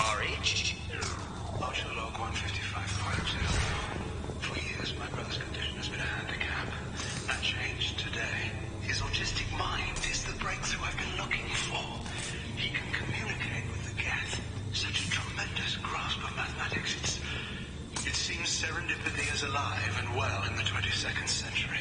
RH? Archer log 155.2. For years, my brother's condition has been a handicap. That changed today. His autistic mind is the breakthrough I've been looking for. He can communicate with the geth. Such a tremendous grasp of mathematics. It seems serendipity is alive and well in the 22nd century.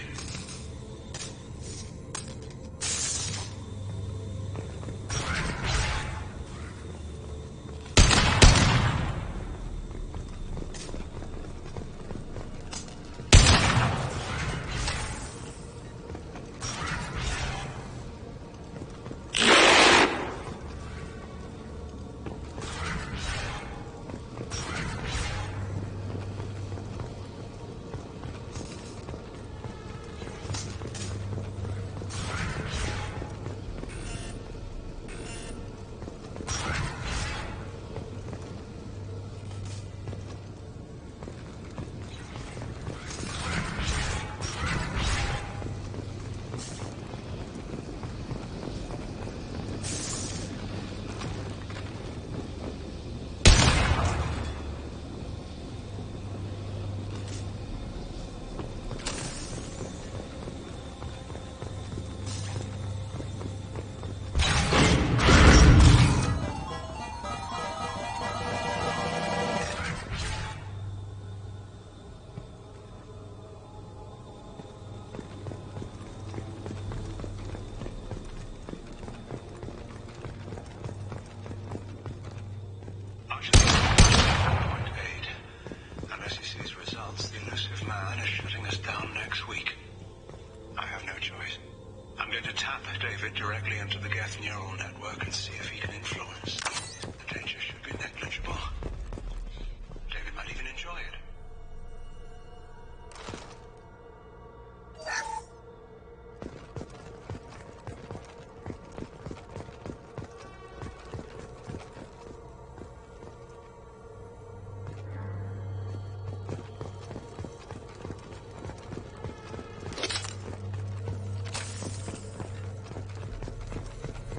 Directly into the geth neural network and see if he can influence. The danger should be negligible. David might even enjoy it.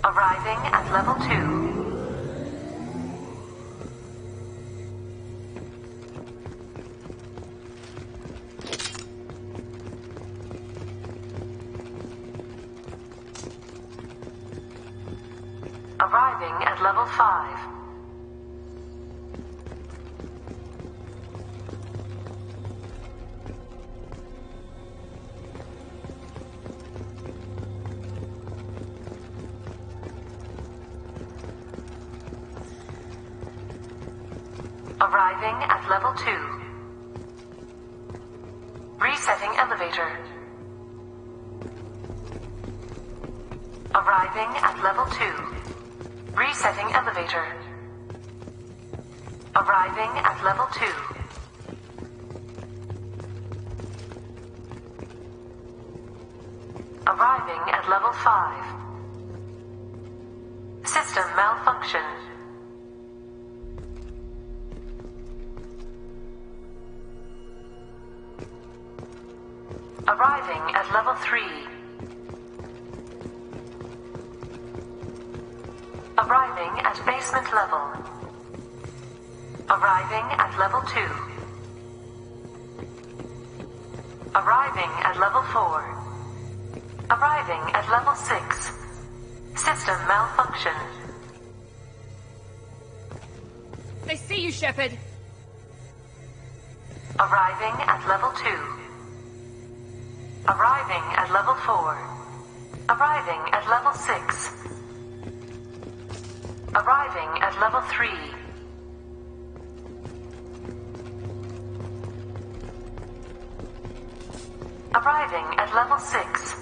Arriving at level 2. Arriving at level 5. Arriving at level 2. Resetting elevator. Arriving at level 2. Resetting elevator. Arriving at level 2. Arriving at level 5. System malfunction. Arriving at level 3. Arriving at basement level. Arriving at level 2. Arriving at level 4. Arriving at level 6. System malfunction. I see you, Shepard. Arriving at level 2. Arriving at level 4. Arriving at level 6. Arriving at level 3. Arriving at level 6.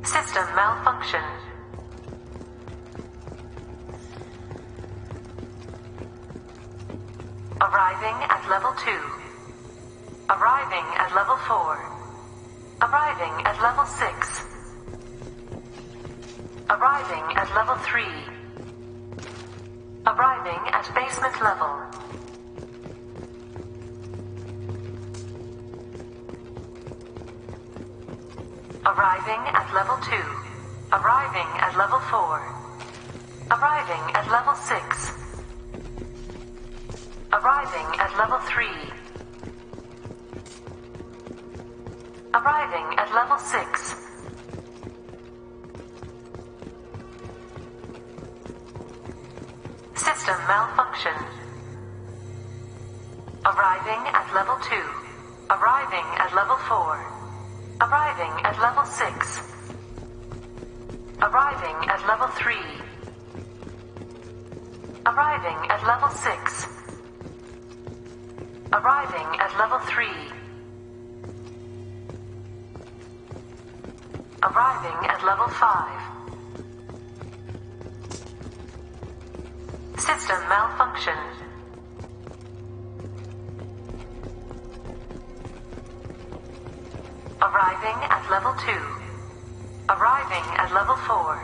System malfunction. Arriving at level 2. Arriving at level 4. Arriving at level 6. Arriving at level 3. Arriving at basement level. Arriving at level 2. Arriving at level 4. Arriving at level 6. Arriving at level 3. Arriving at level 6. System malfunction. Arriving at level 2. Arriving at level 4. Arriving at level 6. Arriving at level 3. Arriving at level 6. Arriving at level 3. Arriving at level 5. System malfunction. Arriving at level 2. Arriving at level 4.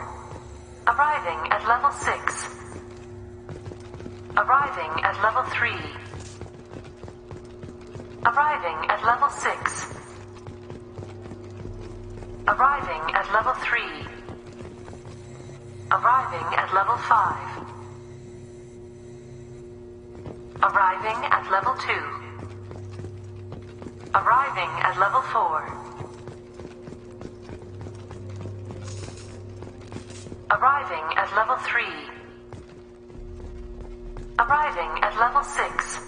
Arriving at level 6. Arriving at level 3. Arriving at level 6. Arriving at level 3. Arriving at level 5. Arriving at level 2. Arriving at level 4. Arriving at level 3. Arriving at level 6.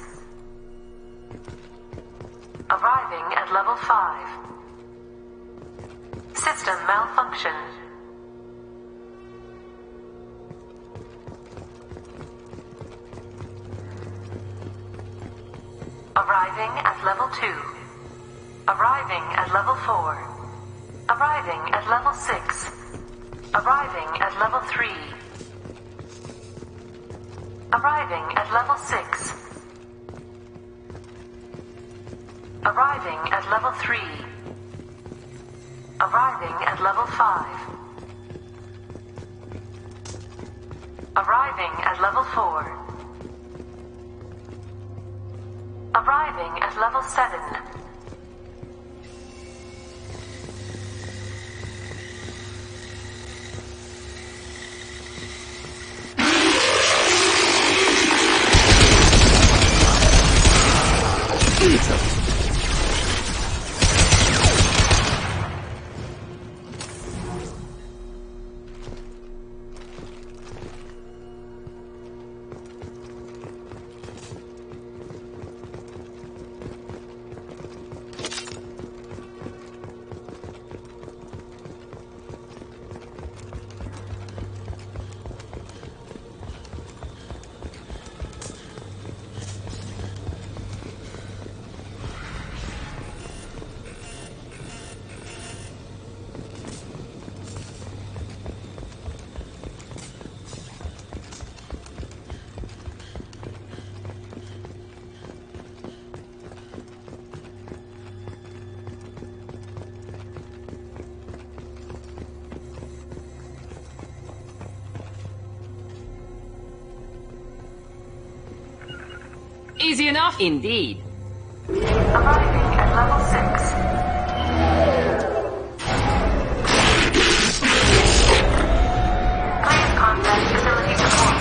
Arriving at level 5. System malfunction. Arriving at level 2. Arriving at level 4. Arriving at level 6. Arriving at level 3. Arriving at level 6. Arriving at level 3. Arriving at level 5. Arriving at level 4. Arriving at level 7. Easy enough? Indeed. Arriving at level 6. Please contact facility support.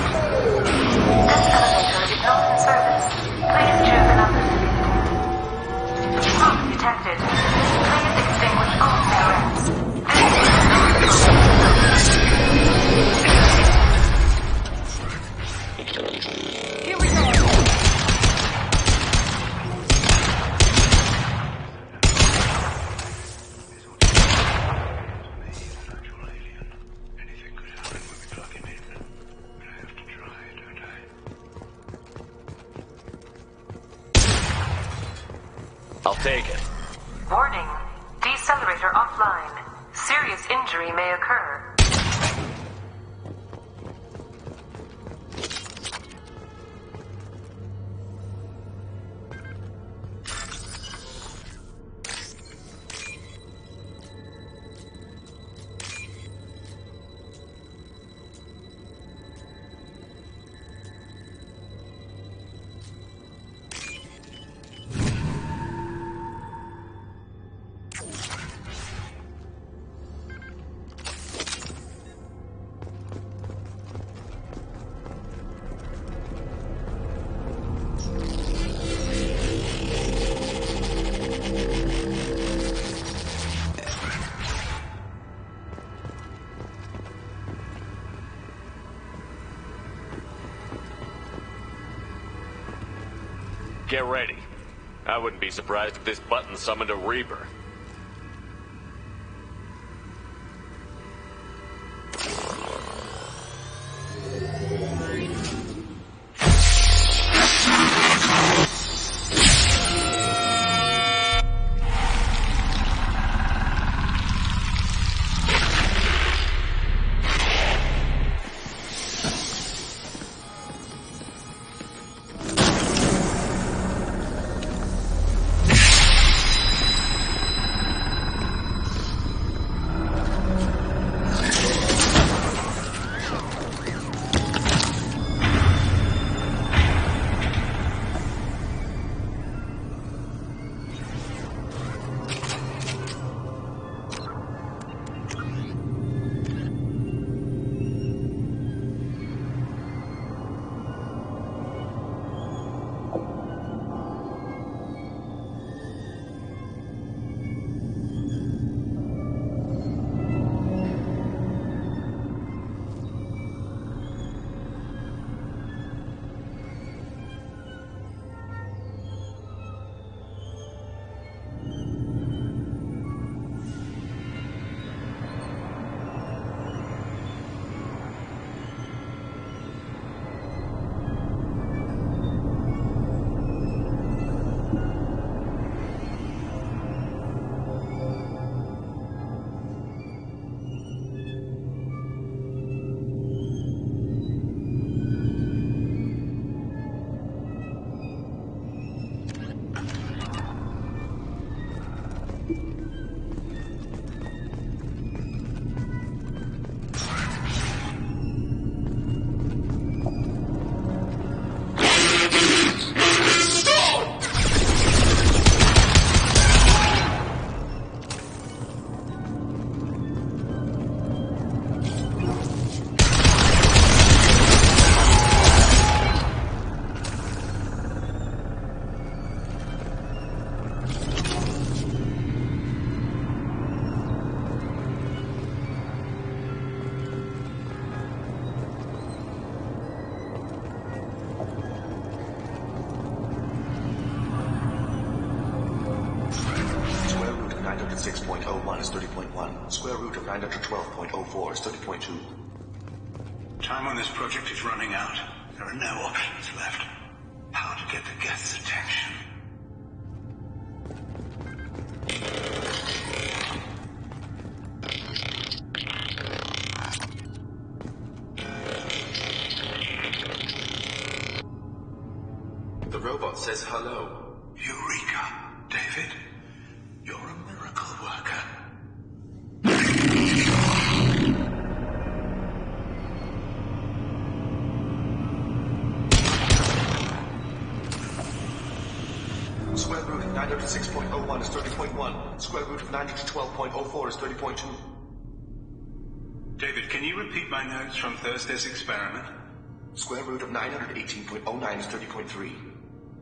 This elevator is not in service. Please choose another. Smoke detected. Please extinguish all cigarettes. Here we go. I'll take it. Warning. Decelerator offline. Serious injury may occur. Get ready. I wouldn't be surprised if this button summoned a Reaper. is 30.1. Square root of 912.04 is 30.2. Time on this project is running out. There are no options left. How to get the Geth's attention? The robot says hello. Eureka, David. You're a miracle worker. Square root of 906.01 is 30.1. Square root of 912.04 is 30.2. David, can you repeat my notes from Thursday's experiment? Square root of 918.09 is 30.3.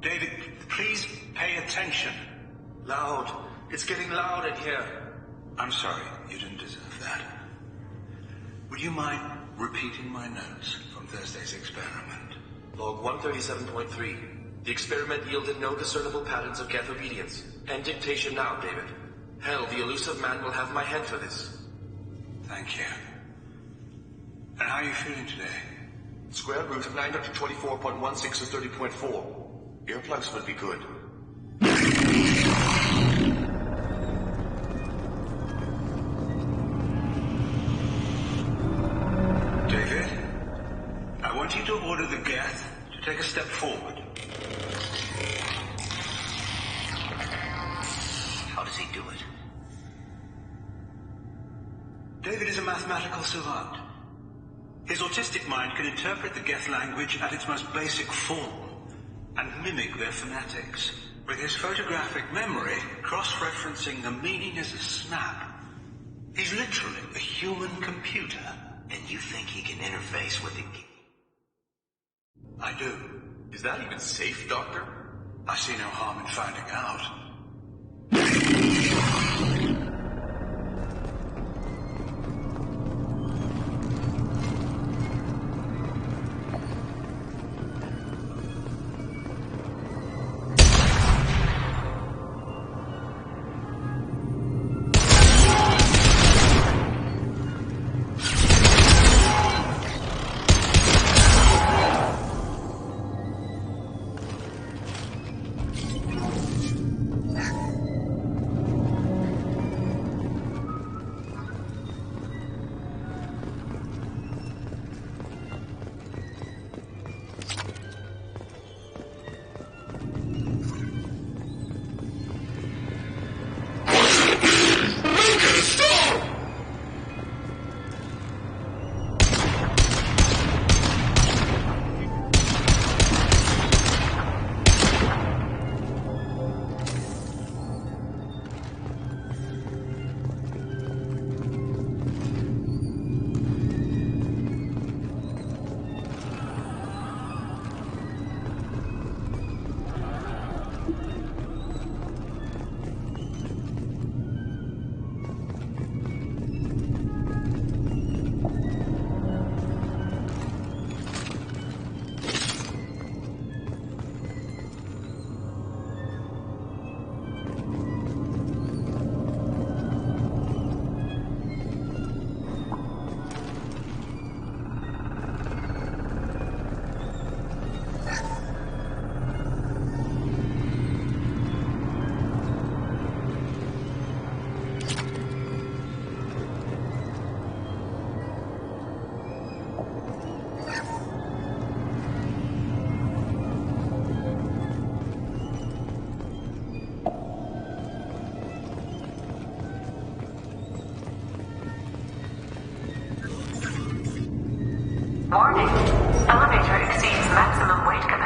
David, please pay attention. Loud. It's getting loud in here. I'm sorry, you didn't deserve that. Would you mind repeating my notes from Thursday's experiment? Log 137.3. The experiment yielded no discernible patterns of Geth obedience. End dictation now, David. Hell, the elusive man will have my head for this. Thank you. And how are you feeling today? Square root of 924.16 is 30.4. Earplugs would be good. David, I want you to order the Geth to take a step forward. How does he do it? David is a mathematical savant. His autistic mind can interpret the Geth language at its most basic form and mimic their phonetics. With his photographic memory, cross-referencing the meaning as a snap. He's literally a human computer. And you think he can interface with the... I do. Is that even safe, Doctor? I see no harm in finding out.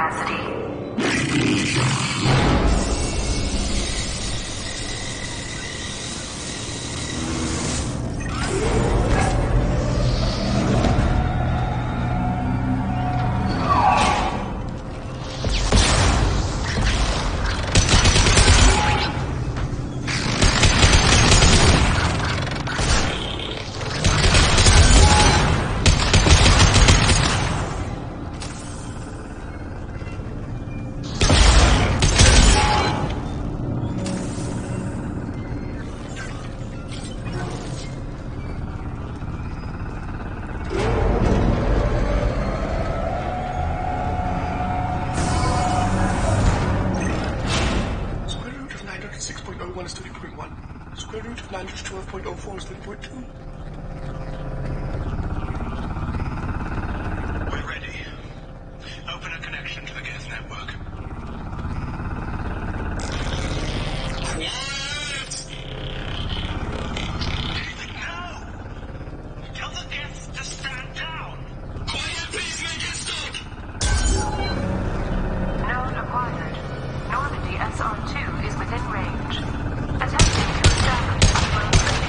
capacity. We're ready. Open a connection to the Geth network. Quiet! David, no! Tell the Geths to stand down! Quiet, please, make it stop! Node acquired. Normandy SR2 is within range. Attempting to establish upload link.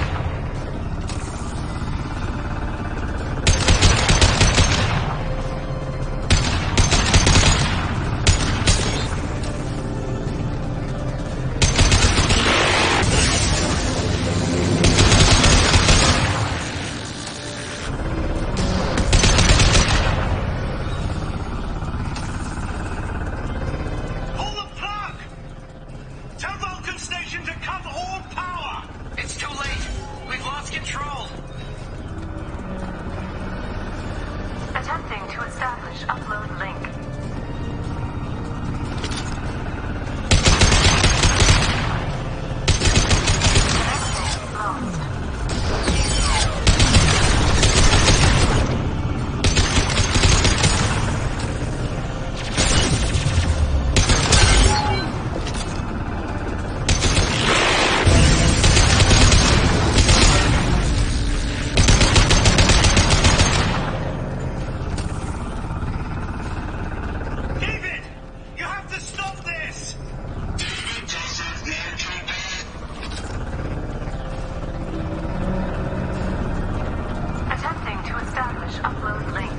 Pull the plug! Tell Vulcan Station to cut all power! It's too late. We've lost control. Attempting to establish upload link. Connection lost. David! You have to stop this! Attempting to establish upload link.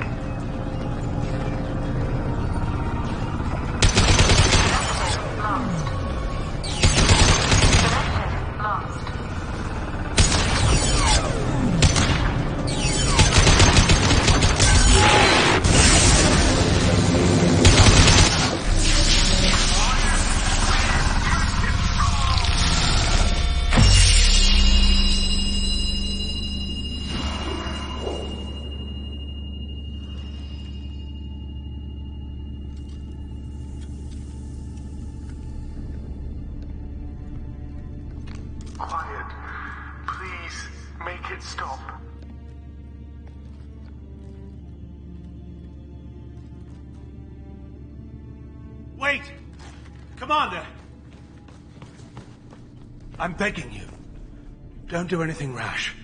Connection lost. Connection lost. Quiet. Please, make it stop. Wait! Commander! I'm begging you. Don't do anything rash.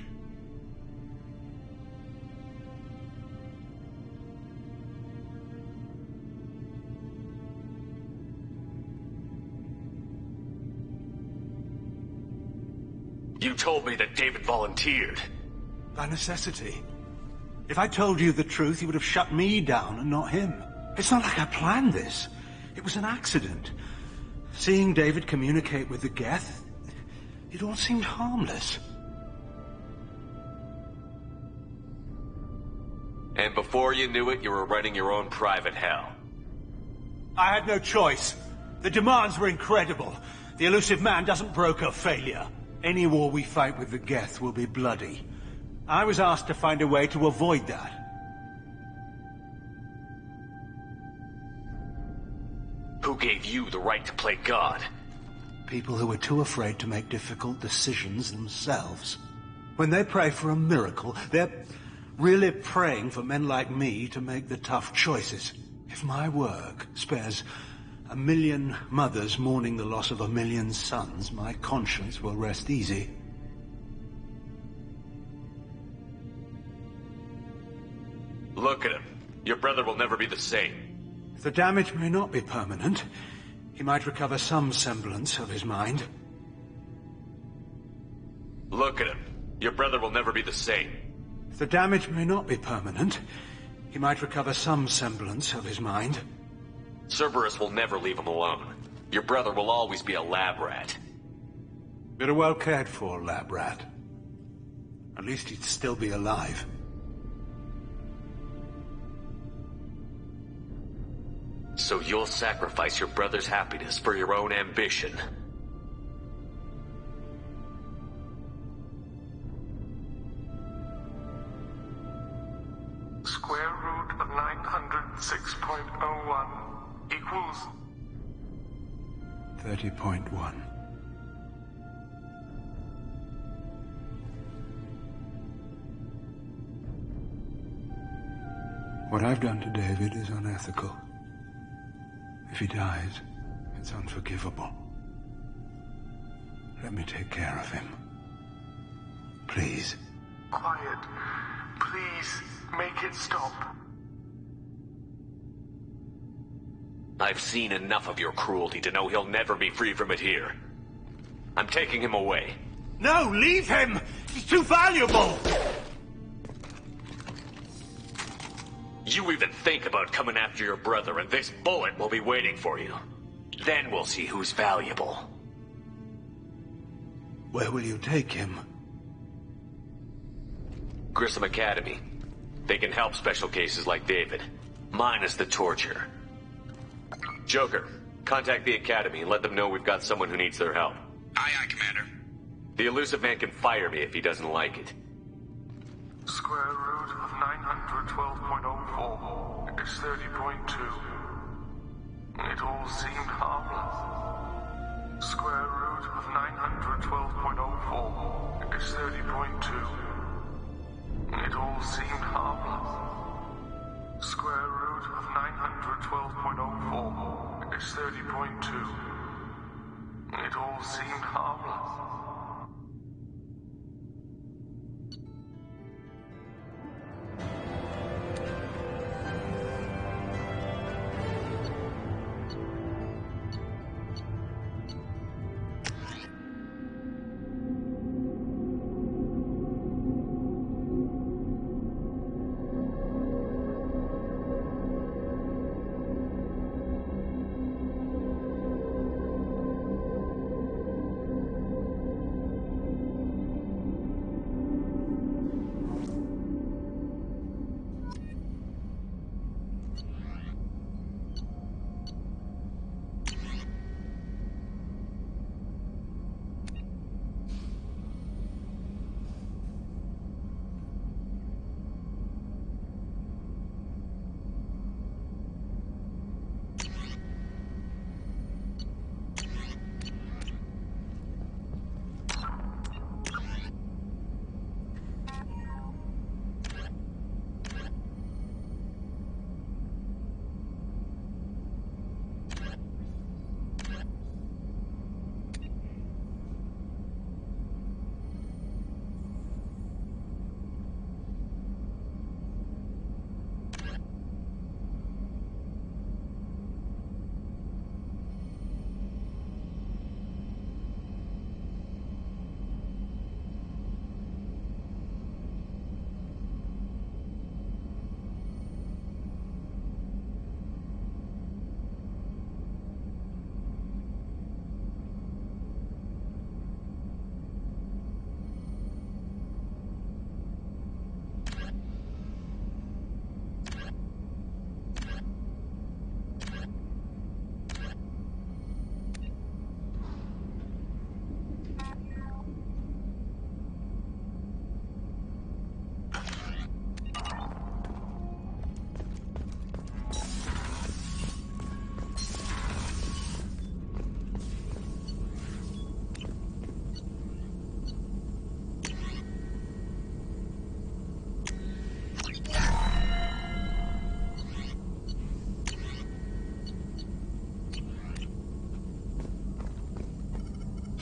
You told me that David volunteered. By necessity. If I told you the truth, you would have shut me down and not him. It's not like I planned this. It was an accident. Seeing David communicate with the Geth, it all seemed harmless. And before you knew it, you were running your own private hell. I had no choice. The demands were incredible. The elusive man doesn't broker failure. Any war we fight with the Geth will be bloody. I was asked to find a way to avoid that. Who gave you the right to play God? People who are too afraid to make difficult decisions themselves. When they pray for a miracle, they're really praying for men like me to make the tough choices. If my work spares 1 million mothers mourning the loss of 1 million sons, my conscience will rest easy. Look at him. Your brother will never be the same. The damage may not be permanent. He might recover some semblance of his mind. Look at him. Your brother will never be the same. The damage may not be permanent. He might recover some semblance of his mind. Cerberus will never leave him alone. Your brother will always be a lab rat. But a well cared for lab rat. At least he'd still be alive. So you'll sacrifice your brother's happiness for your own ambition. Square root of 906.01 equals 30.1. What I've done to David is unethical. If he dies, it's unforgivable. Let me take care of him. Please. quiet. Please make it stop. I've seen enough of your cruelty to know he'll never be free from it here. I'm taking him away. No, leave him! He's too valuable! You even think about coming after your brother, and this bullet will be waiting for you. Then we'll see who's valuable. Where will you take him? Grissom Academy. They can help special cases like David. Minus the torture. Joker, contact the Academy and let them know we've got someone who needs their help. Aye, aye, Commander. The elusive man can fire me if he doesn't like it. Square root of 912.04 is 30.2. It all seemed harmless. Square root of 912.04 is 30.2. It all seemed harmless. Square root of 912.04 is 30.2. It all seemed harmless.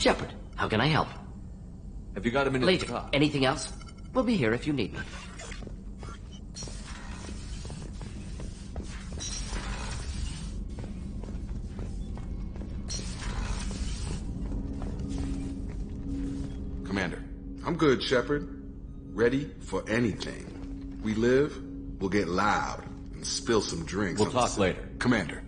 Shepard, how can I help? Have you got a minute Later. to talk? Anything else? We'll be here if you need me. I'm good, Shepard. Ready for anything. We live, we'll get loud and spill some drinks. We'll talk later. Commander.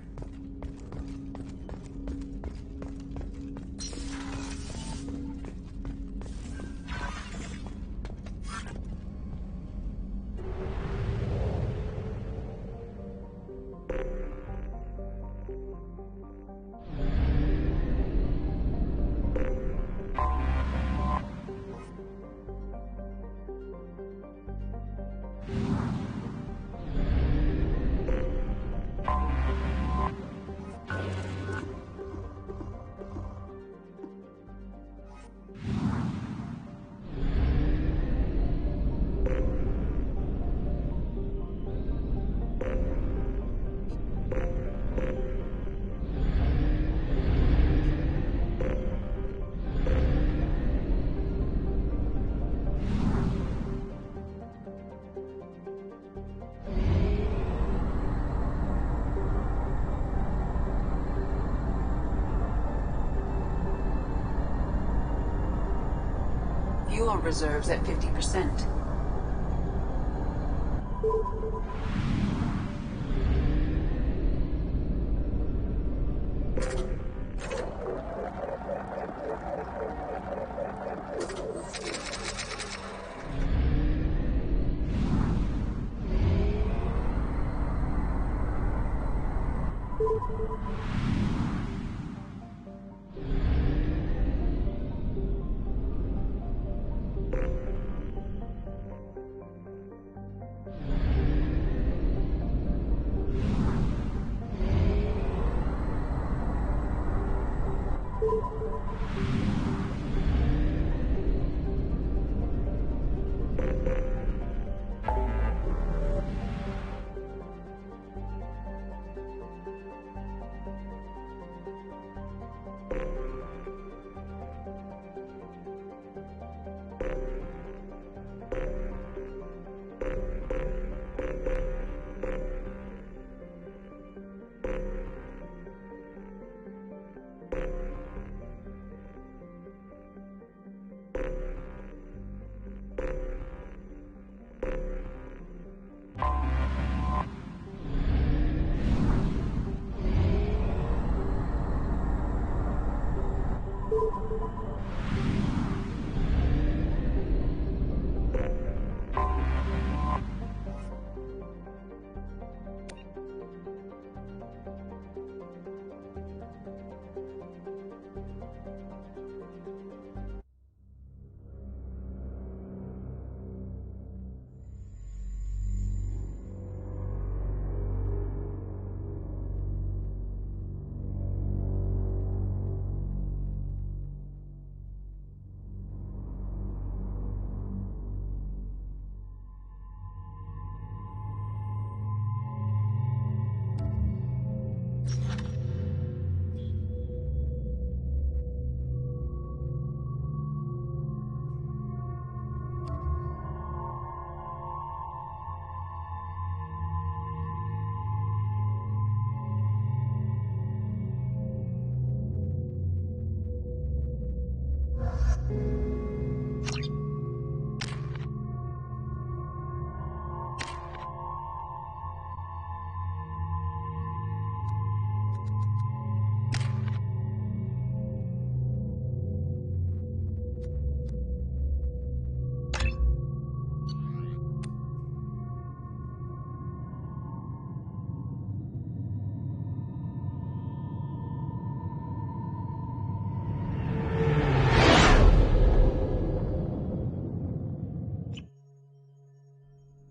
Fuel reserves at 50%.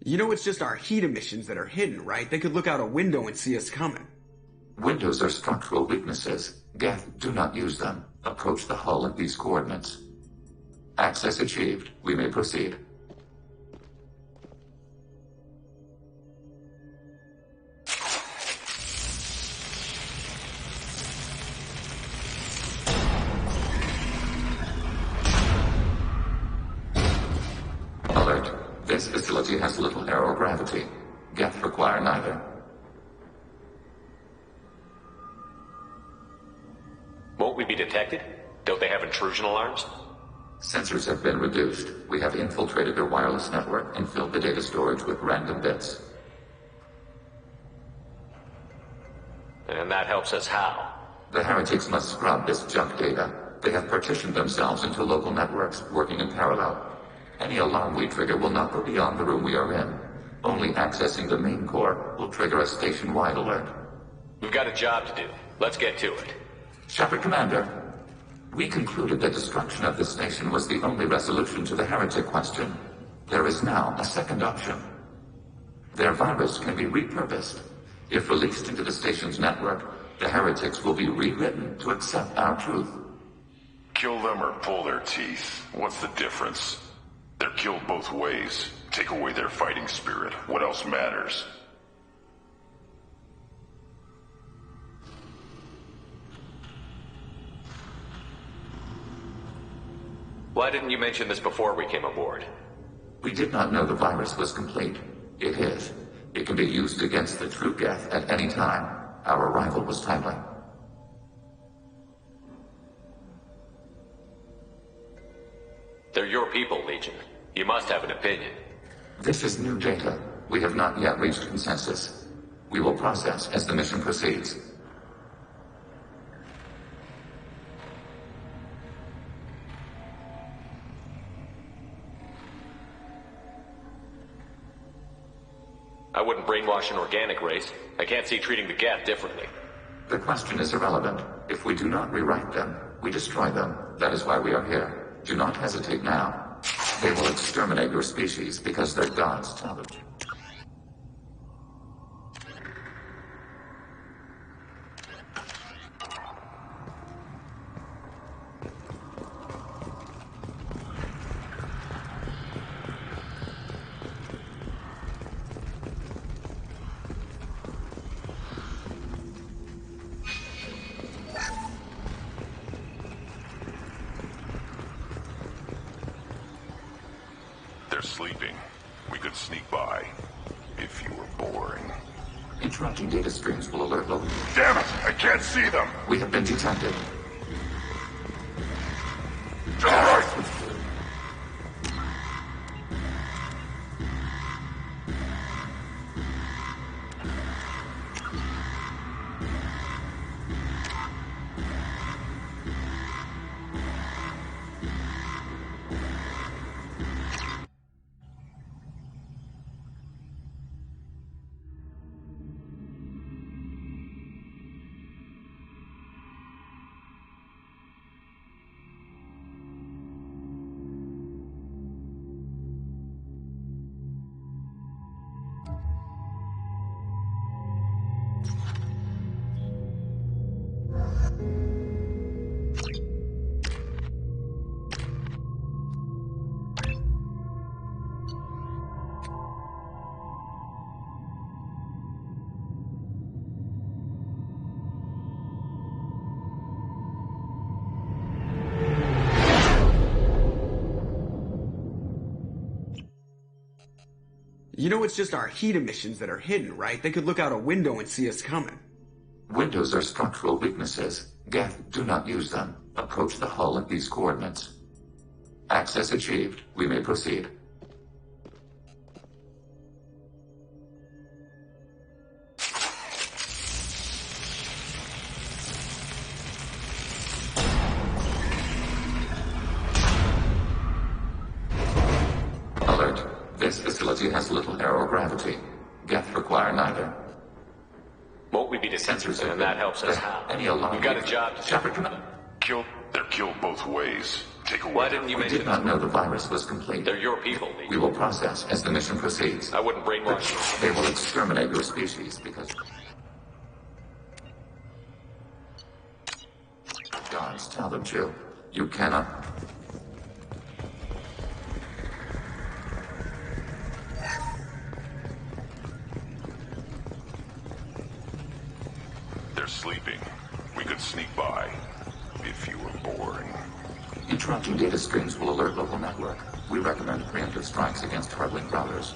You know it's just our heat emissions that are hidden, right? They could look out a window and see us coming. Windows are structural weaknesses. Geth, do not use them. Approach the hull at these coordinates. Access achieved. We may proceed. Alert. This facility has little aerogravity. Geth require neither. Won't we be detected? Don't they have intrusion alarms? Sensors have been reduced. We have infiltrated their wireless network and filled the data storage with random bits. And that helps us how? The heretics must scrub this junk data. They have partitioned themselves into local networks, working in parallel. Any alarm we trigger will not go beyond the room we are in. Only accessing the main core will trigger a station-wide alert. We've got a job to do. Let's get to it. Shepard Commander, we concluded that destruction of the station was the only resolution to the heretic question. There is now a second option. Their virus can be repurposed. If released into the station's network, the heretics will be rewritten to accept our truth. Kill them or pull their teeth. What's the difference? They're killed both ways. Take away their fighting spirit. What else matters? Why didn't you mention this before we came aboard? We did not know the virus was complete. It is. It can be used against the true Geth at any time. Our arrival was timely. They're your people, Legion. You must have an opinion. This is new data. We have not yet reached consensus. We will process as the mission proceeds. I wouldn't brainwash an organic race. I can't see treating the Geth differently. The question is irrelevant. If we do not rewrite them, we destroy them. That is why we are here. Do not hesitate now. They will exterminate your species because their gods tell them. Sleeping. We could sneak by. If you were boring. Interrupting data streams will alert local. Damn it! I can't see them! We have been detected. You know it's just our heat emissions that are hidden, right? They could look out a window and see us coming. Windows are structural weaknesses. Geth, do not use them. Approach the hull at these coordinates. Access achieved. We may proceed. Alert. This facility has little aerogravity. Geth require neither. Won't we be desensors and that helps us how? Any alarm. We've got a job to Shepard, They're killed both ways. Take away. Why didn't you we mention did not know the virus was complete. They're your people. We will process as the mission proceeds. I wouldn't brainwash you. They will exterminate your species because gods tell them to. You cannot. They're sleeping. We could sneak by. If you were boring. Interrupting data streams will alert local network. We recommend preemptive strikes against hard-link routers.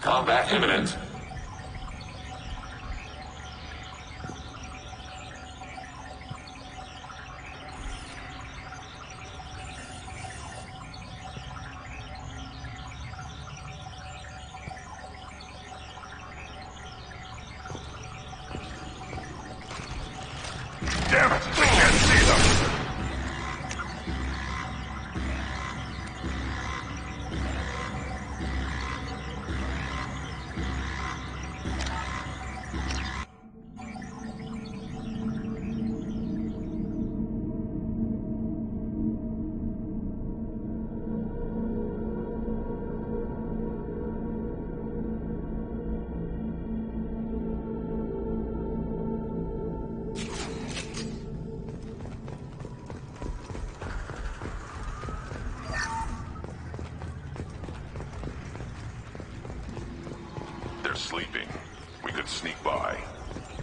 Combat imminent. I can't see them! Sleeping. We could sneak by,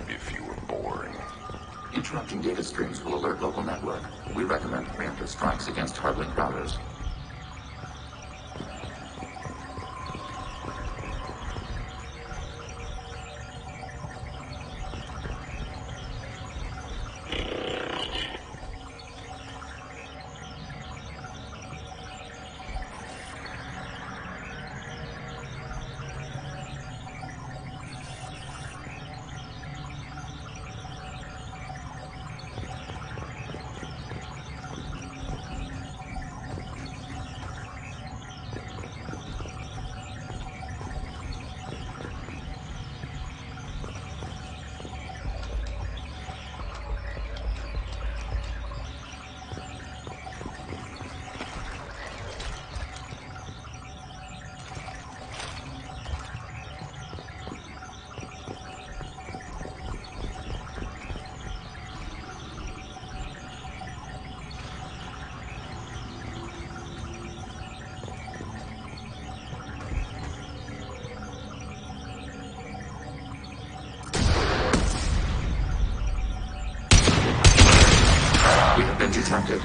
if you were boring. Interrupting data streams will alert local network. We recommend preemptive strikes against hardlink routers. Detected.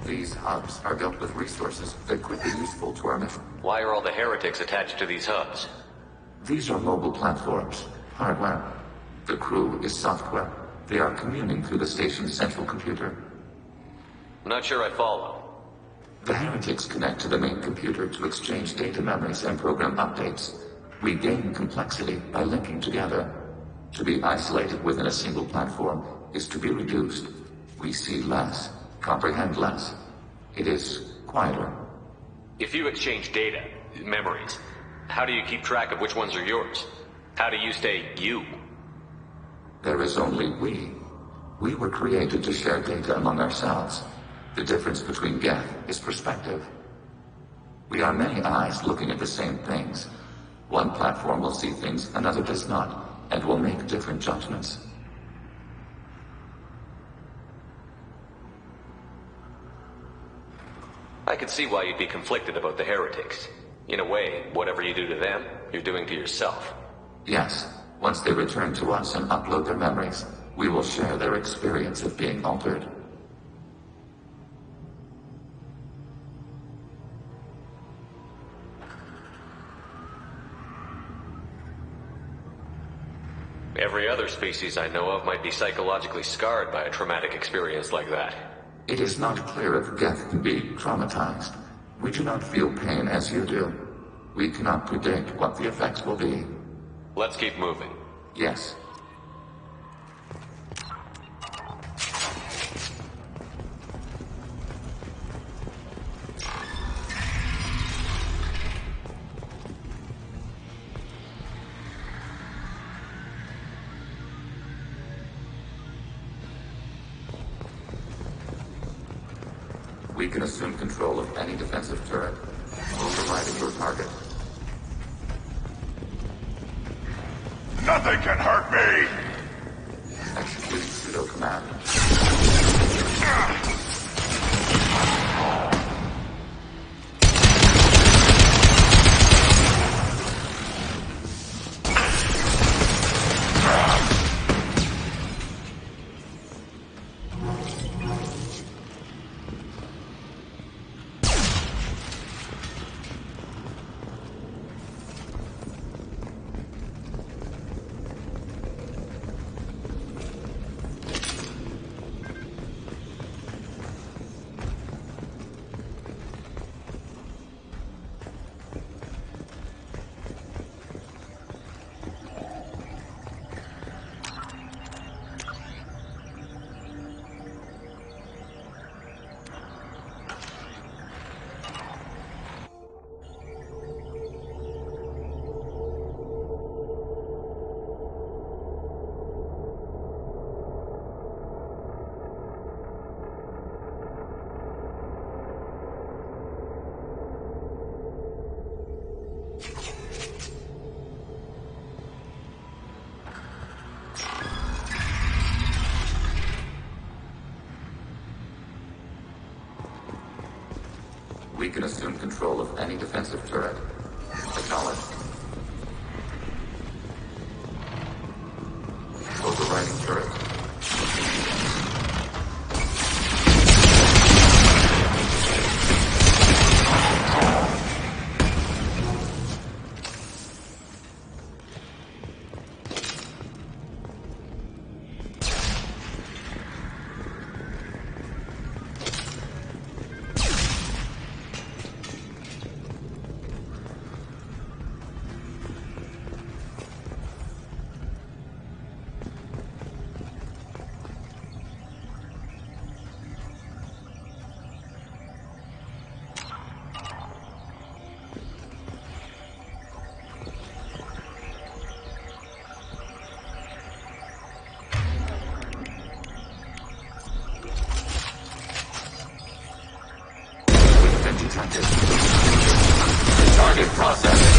These hubs are built with resources that could be useful to our mission. Why are all the heretics attached to these hubs? These are mobile platforms, hardware. The crew is software. They are communing through the station's central computer. I'm not sure I follow. The heretics connect to the main computer to exchange data memories and program updates. We gain complexity by linking together. To be isolated within a single platform is to be reduced. We see less, comprehend less. It is quieter. If you exchange data, memories, how do you keep track of which ones are yours? How do you stay you? There is only we. We were created to share data among ourselves. The difference between Geth is perspective. We are many eyes looking at the same things. One platform will see things another does not, and will make different judgments. I could see why you'd be conflicted about the heretics. In a way, whatever you do to them, you're doing to yourself. Yes. Once they return to us and upload their memories, we will share their experience of being altered. Every other species I know of might be psychologically scarred by a traumatic experience like that. It is not clear if Geth can be traumatized. We do not feel pain as you do. We cannot predict what the effects will be. Let's keep moving. Yes. We can assume control of any defensive turret, overriding your target. Nothing can hurt me! Executing pseudo-command. we can assume control of any defensive turret. Acknowledged. Overriding turret. Target processed.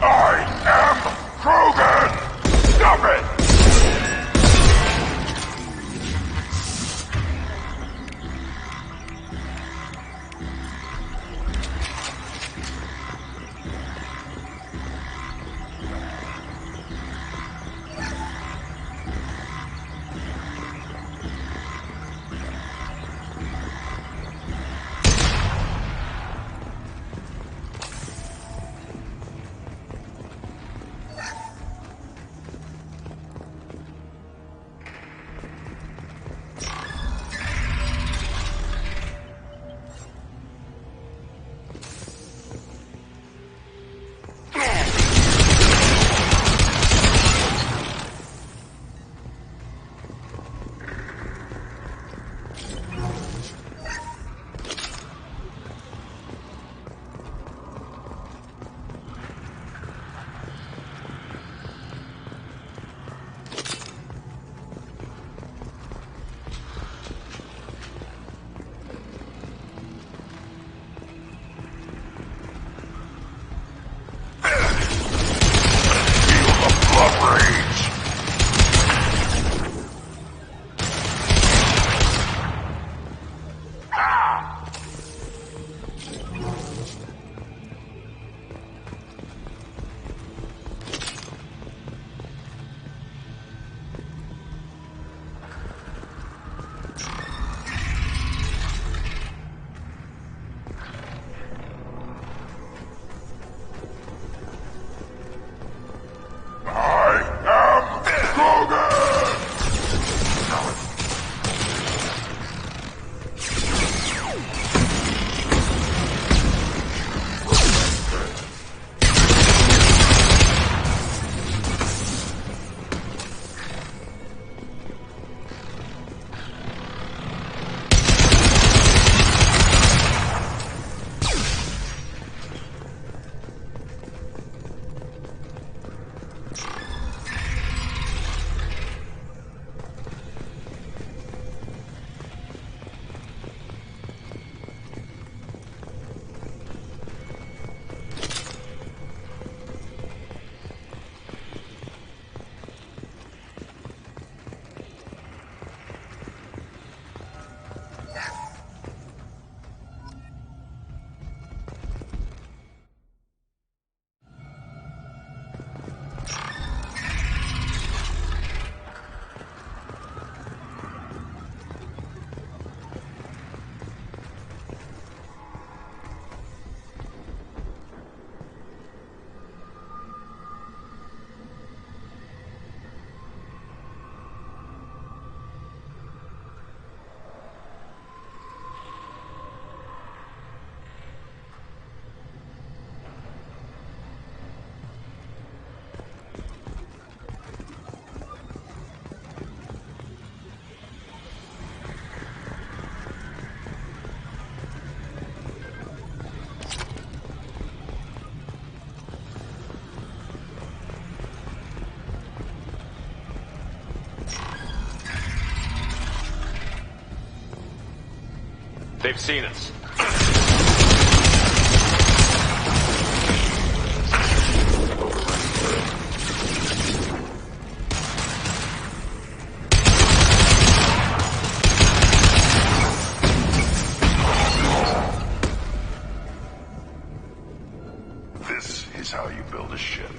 I am Krogan! Stop it! They've seen us. This is how you build a ship.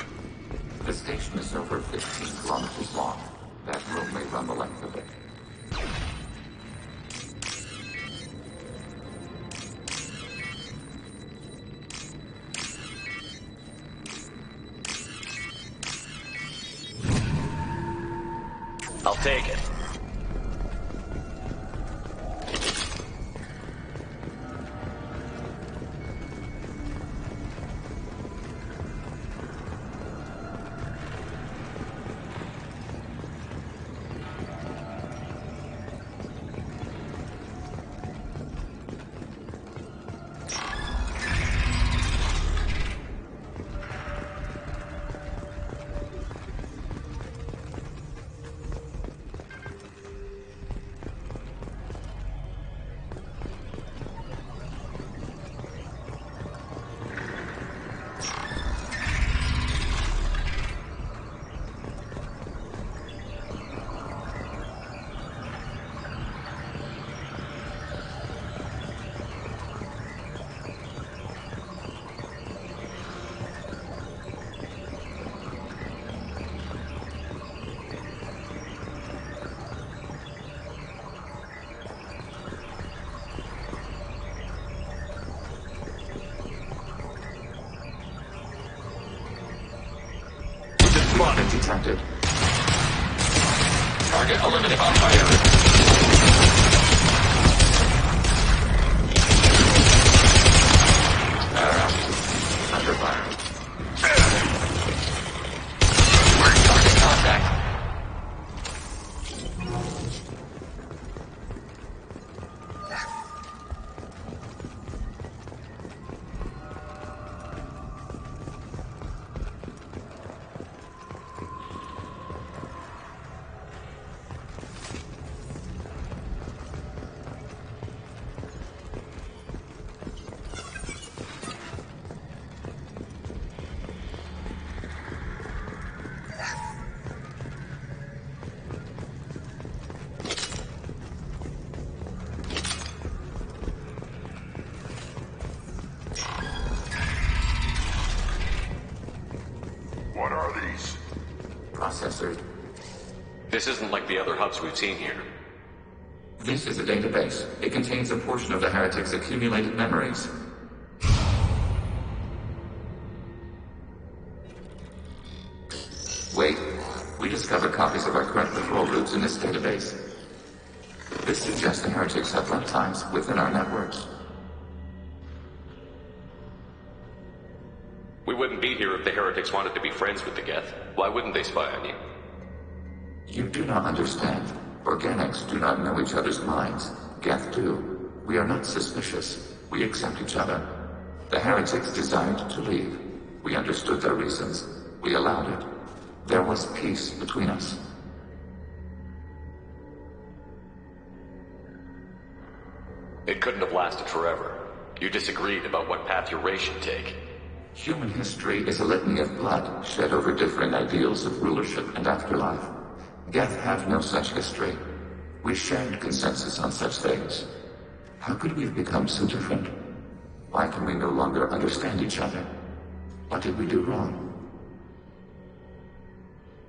The station is over 15 kilometers long. That room may run the length of it. I'll take it. Spotted detected. Target eliminated on fire. Under fire. Target contact. What are these? Processor. This isn't like the other hubs we've seen here. This is a database. It contains a portion of the heretics' accumulated memories. Wait. We discovered copies of our current patrol routes in this database. This suggests the heretics have left times within our networks. We wouldn't be here if the heretics wanted to be friends with the Geth. Why wouldn't they spy on you? You do not understand. Organics do not know each other's minds. Geth do. We are not suspicious. We accept each other. The heretics desired to leave. We understood their reasons. We allowed it. There was peace between us. It couldn't have lasted forever. You disagreed about what path your race should take. Human history is a litany of blood shed over differing ideals of rulership and afterlife. Geth have no such history. We shared consensus on such things. How could we have become so different? Why can we no longer understand each other? What did we do wrong?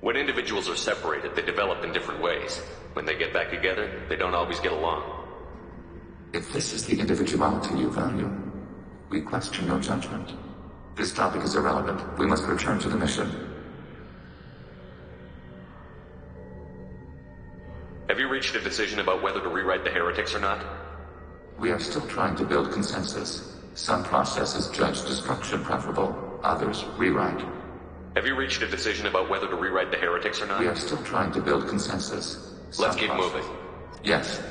When individuals are separated, they develop in different ways. When they get back together, they don't always get along. If this is the individuality you value, we question your judgment. This topic is irrelevant. We must return to the mission. Have you reached a decision about whether to rewrite the heretics or not? We are still trying to build consensus. Some processes judge destruction preferable, others rewrite. Have you reached a decision about whether to rewrite the heretics or not? We are still trying to build consensus. Let's keep moving. Yes.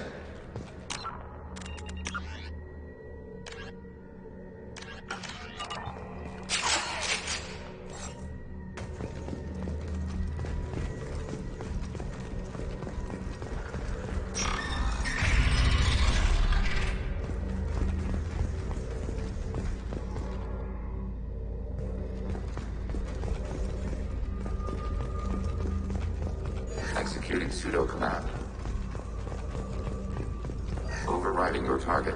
Executing pseudo command. Overriding your target.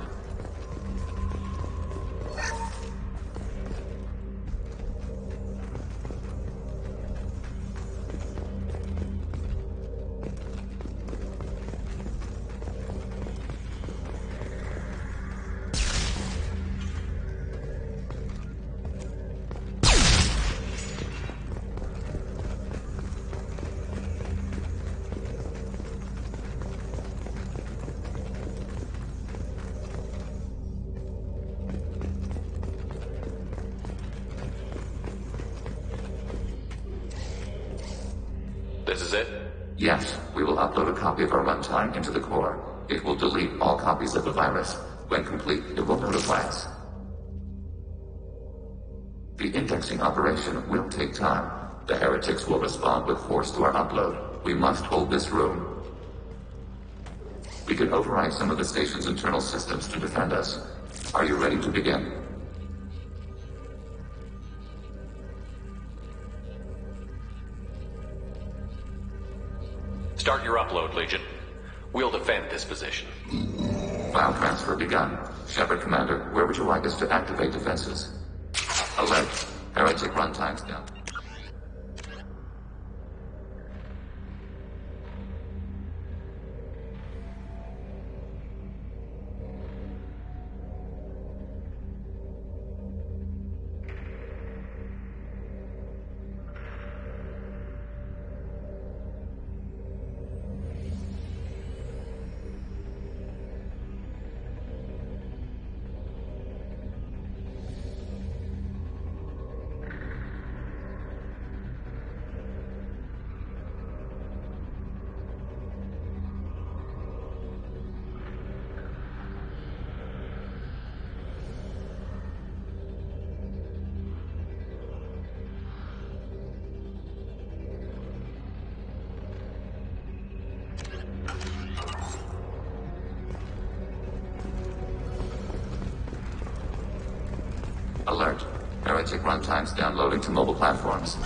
this is it? Yes, we will upload a copy of our runtime into the core. It will delete all copies of the virus. When complete, it will notify us. The indexing operation will take time. The heretics will respond with force to our upload. We must hold this room. We can override some of the station's internal systems to defend us. Are you ready to begin? Start your upload, Legion. We'll defend this position. File transfer begun. Shepard Commander, where would you like us to activate defenses? Alert. Heretic runtimes down. Alert. Heretic runtimes downloading to mobile platforms.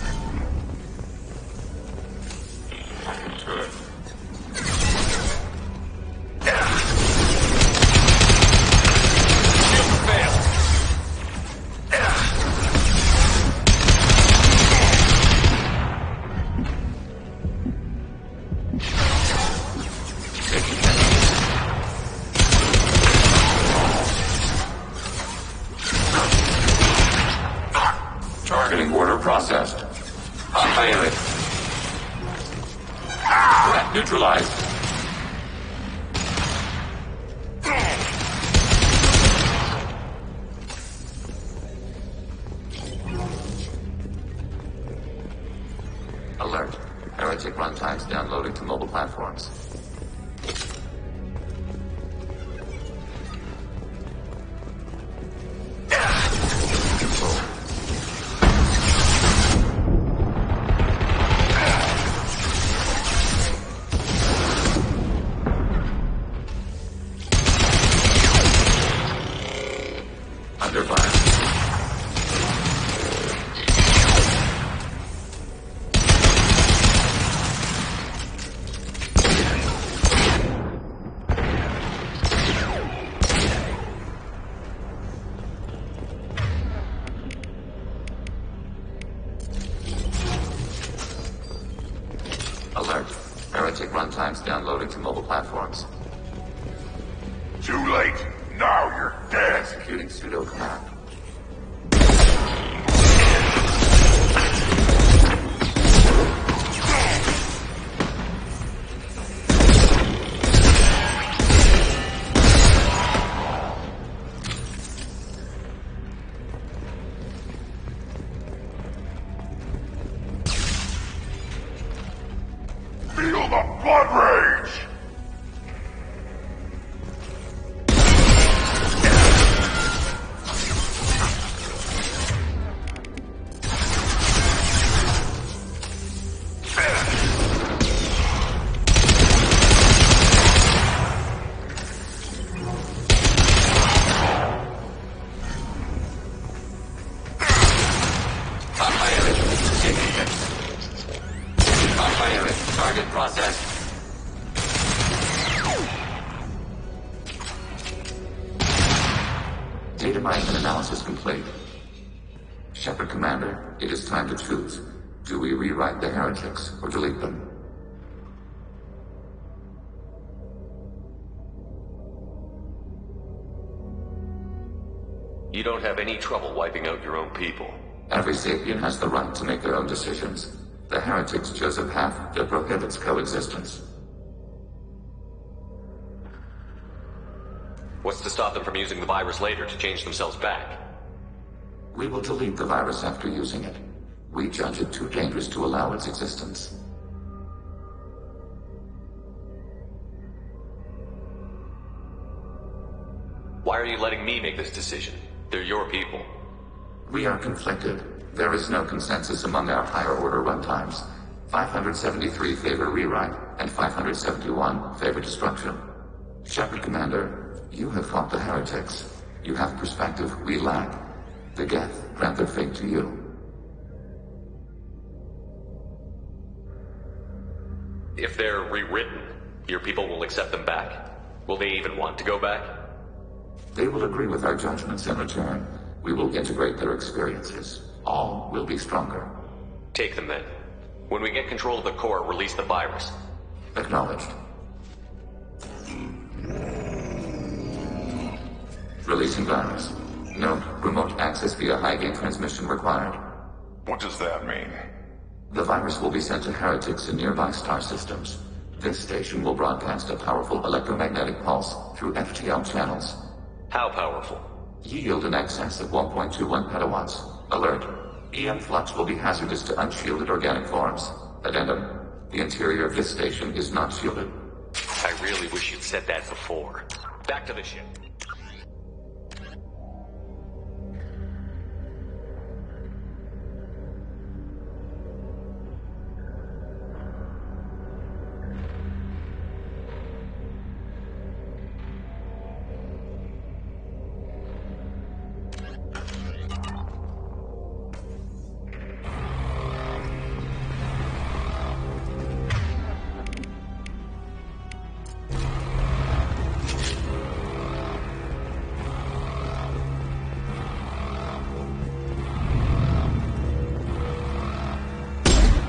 Targeting order processed. Unveiling. Threat neutralized. Alert. Heretic runtimes downloading to mobile platforms. Under fire. Alert. Heretic runtimes downloading to mobile platforms. Too late. Now you're dead. Executing pseudo command. Feel the blood rage. Target processed. Data mining and analysis complete. Shepard Commander, it is time to choose. Do we rewrite the heretics or delete them? You don't have any trouble wiping out your own people. Every sapient has the right to make their own decisions. The heretics chose a path that prohibits coexistence. What's to stop them from using the virus later to change themselves back? We will delete the virus after using it. We judge it too dangerous to allow its existence. letting me make this decision. They're your people. We are conflicted. There is no consensus among our higher order runtimes. 573 favor rewrite, and 571 favor destruction. Shepard Commander, you have fought the heretics. You have perspective we lack. The Geth grant their fate to you. If they're rewritten, your people will accept them back. Will they even want to go back? They will agree with our judgments in return. We will integrate their experiences. All will be stronger. Take them then. When we get control of the core, release the virus. Acknowledged. Releasing virus. Note, remote access via high-gain transmission required. What does that mean? The virus will be sent to heretics in nearby star systems. This station will broadcast a powerful electromagnetic pulse through FTL channels. How powerful? Yield in excess of 1.21 petawatts. Alert. EM flux will be hazardous to unshielded organic forms. Addendum. The interior of this station is not shielded. I really wish you'd said that before. Back to the ship.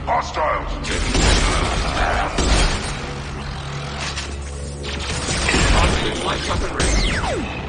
Hostiles! Lights up and ready.